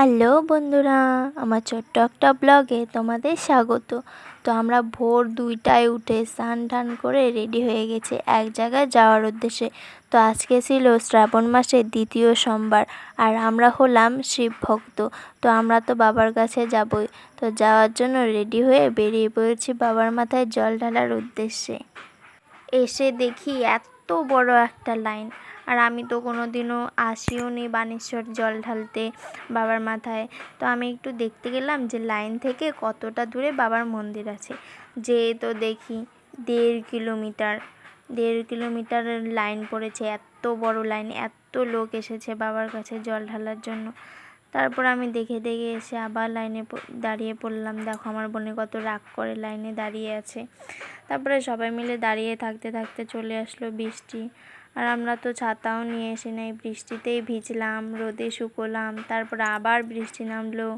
Hello বন্ধুরা, আমার ছোট্ট একটা ব্লগে তোমাদের স্বাগত। তো আমরা ভোর 2টায় উঠে স্নান টান করে রেডি হয়ে গেছি এক জায়গায় যাওয়ার উদ্দেশ্যে। তো আজকে ছিল শ্রাবণ মাসের দ্বিতীয় সোমবার, আর আমরা হলাম শিব ভক্ত। তো আমরা তো বাবার কাছে যাবই, তো যাওয়ার জন্য রেডি হয়ে বেরিয়ে পড়েছি বাবার মাথায় জল ঢালার উদ্দেশ্যে। এসে দেখি এত বড় একটা লাইন, আর আমি তো কোনো দিনও আসিও নি বানেশ্বর জল ঢালতে বাবার মাথায়। তো আমি একটু দেখতে গেলাম যে লাইন থেকে কতটা দূরে বাবার মন্দির আছে। যেয়ে তো দেখি 1.5 কিলোমিটার 1.5 কিলোমিটারের লাইন পড়েছে। এত বড় লাইন, এত লোক এসেছে বাবার কাছে জল ঢালার জন্য। তারপর আমি দেখে দেখে এসে আবার লাইনে দাঁড়িয়ে পড়লাম। দেখো আমার বোনে কত রাগ করে লাইনে দাঁড়িয়ে আছে। তারপরে সবাই মিলে দাঁড়িয়ে থাকতে থাকতে চলে আসলো বৃষ্টি, আর আমরা তো ছাতাও নিয়ে এসে নেই, বৃষ্টিতেই ভিজলাম, রোদে শুকোলাম। তারপরে আবার বৃষ্টি নামলো,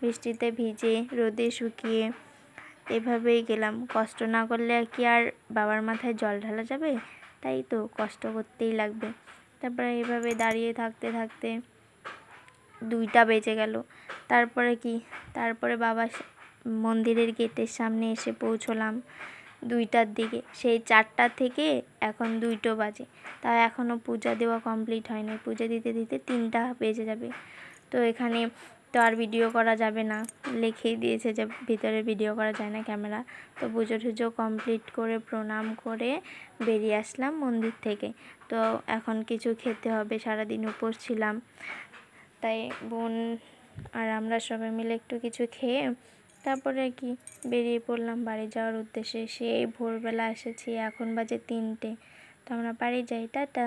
বৃষ্টিতে ভিজে রোদে শুকিয়ে এভাবেই গেলাম। কষ্ট না করলে কি আর বাবার মাথায় জল ঢালা যাবে? তাই তো কষ্ট করতেই লাগবে। তারপরে এইভাবে দাঁড়িয়ে থাকতে থাকতে 2টা বেজে গেল। তারপরে বাবা মন্দিরের গেটের সামনে এসে পৌঁছলাম 2টার দিকে। সেই 4টা থেকে এখন 2টো বাজে, তা এখনও পূজা দেওয়া কমপ্লিট হয়নি। পূজা দিতে দিতে 3টা বেজে যাবে। তো এখানে তো আর ভিডিও করা যাবে না, লিখেই দিয়েছে যে ভিতরে ভিডিও করা যায় না ক্যামেরা। তো পুজো টুজো কমপ্লিট করে প্রণাম করে বেরিয়ে আসলাম মন্দির থেকে। তো এখন কিছু খেতে হবে, সারাদিন উপোস ছিলাম। তাই বোন আর আমরা সবাই মিলে একটু কিছু খেয়ে তারপরে কি বেরিয়ে পড়লাম বাড়ি যাওয়ার উদ্দেশ্যে। সেই ভোরবেলা এসেছি, এখন বাজে 3টে। তো আমরা বাড়ি যাই, টাটা।